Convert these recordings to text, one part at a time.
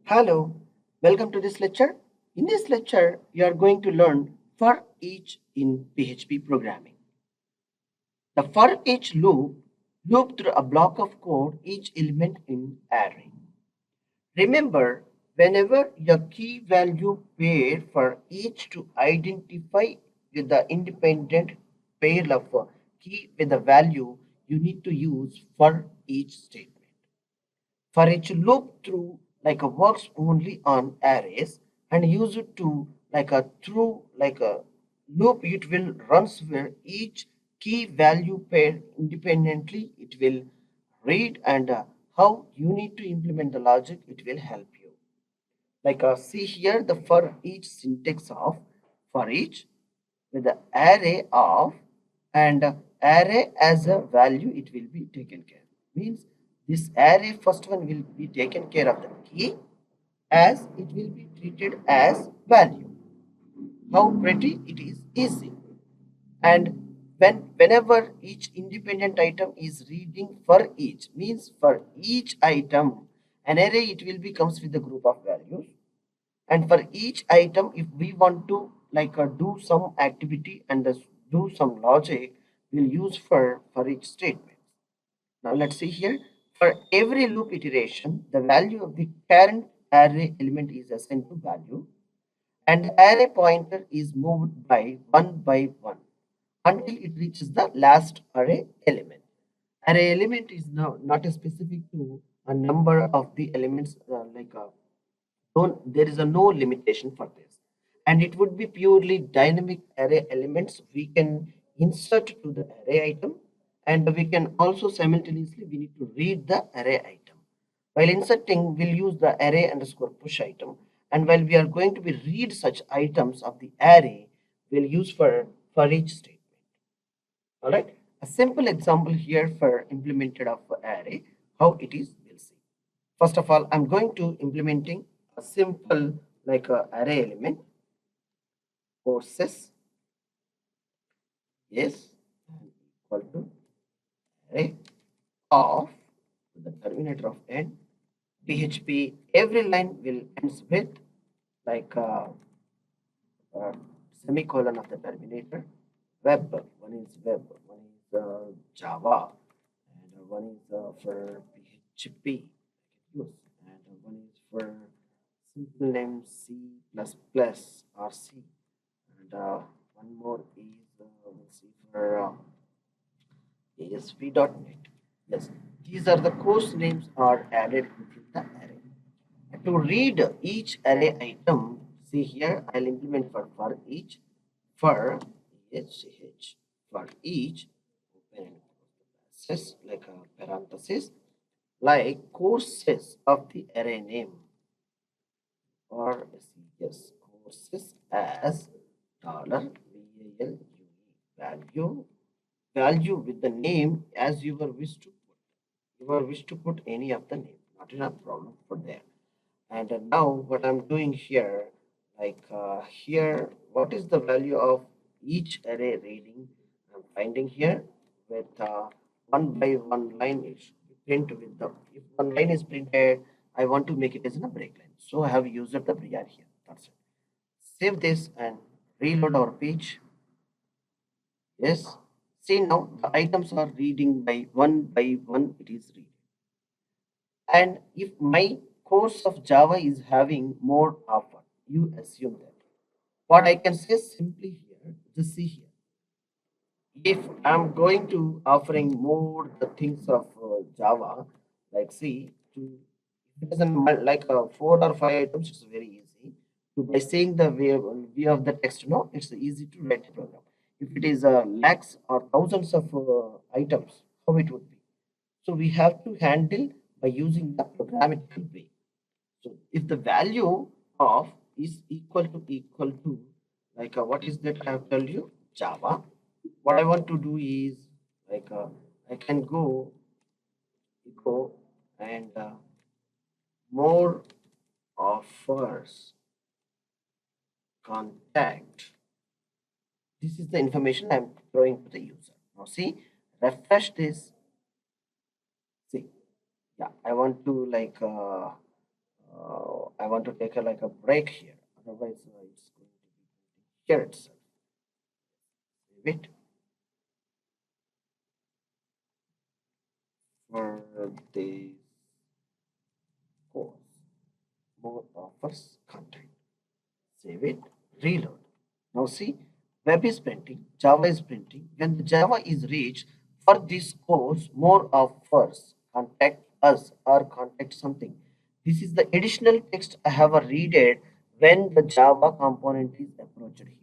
Hello, welcome to this lecture. In this lecture, you are going to learn for each in PHP programming. The for each loop through a block of code each element in array. Remember, whenever your key value pair for each to identify with the independent pair of key with the value, you need to use for each statement. For each loop through like a works only on arrays and use it to like a through like a loop it will runs where each key value pair independently it will read and how you need to implement the logic it will help you see here the for each syntax of for each with the array of and array as a value it will be taken care means this array first one will be taken care of the key as it will be treated as value. How pretty it is easy. And whenever each independent item is reading for each means for each item an array it will be comes with a group of values and for each item if we want to do some activity and do some logic we'll use for each statement. Now let's see here. For every loop iteration, the value of the parent array element is assigned to value and the array pointer is moved by one until it reaches the last array element. Array element is now not a specific to a number of the elements there is a no limitation for this and it would be purely dynamic array elements we can insert to the array item and we can also simultaneously we need to read the array item while inserting we'll use the array underscore push item and while we are going to be read such items of the array we'll use for each statement. All right, a simple example here for implemented of array how it is we'll see. First of all, I'm going to implementing a simple array element courses is equal to array of the terminator of end PHP. Every line will ends with like a semicolon of the terminator. Web one is web, one is Java, and one is for PHP use, and one is for simple name C plus plus or C, and one more is we'll see for ASP.NET. Yes, these are the course names are added within the array. And to read each array item, see here I'll implement for each for EHCH for each open parenthesis like a parenthesis like courses of the array name or yes courses as dollar value value with the name as you were wish to put. You were wish to put any of the name, not enough problem for there. And now what I'm doing here, here, what is the value of each array reading? I'm finding here with one by one line is print with the if one line is printed, I want to make it as in a break line. So I have used the br here. That's it. Save this and reload our page. Yes. See now the items are reading by one it is reading. And if my course of Java is having more offer, you assume that. What I can say simply here, just see here. If I'm going to offering more the things of Java, like see, to it is four or five items, it's very easy. To by saying the way of the text, no, it's easy to write the program. If it is lakhs or thousands of items, how it would be? So we have to handle by using the programmatical way. So if the value of is equal to what is that I have told you Java. What I want to do is I can go and more offers contact. This is the information I'm throwing to the user. Now see, refresh this. See, yeah, I want to I want to take a break here. Otherwise, it's going to be here itself. Wait for this course. More offers content. Save it. Reload. Now see, web is printing, Java is printing. When the Java is reached for this course, more offers contact us or contact something. This is the additional text I have read it when the Java component is approached here.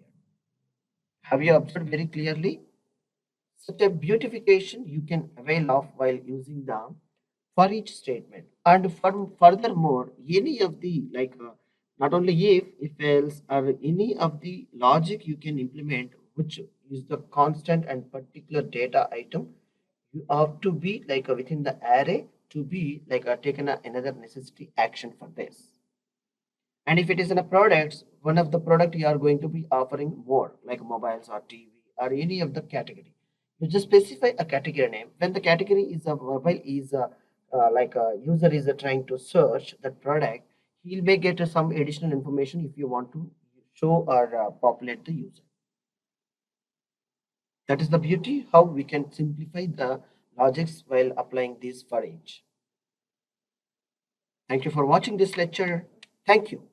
Have you observed very clearly? Such a beautification you can avail of while using the for each statement. And furthermore, any of the not only if else or any of the logic you can implement, which is the constant and particular data item, you have to be within the array to be taken another necessity action for this. And if it is in a product, one of the product you are going to be offering more, like mobiles or TV or any of the category. You just specify a category name. When the category is a mobile is a, like a user is trying to search that product, he may get some additional information if you want to show or populate the user. That is the beauty how we can simplify the logics while applying this for each. Thank you for watching this lecture. Thank you.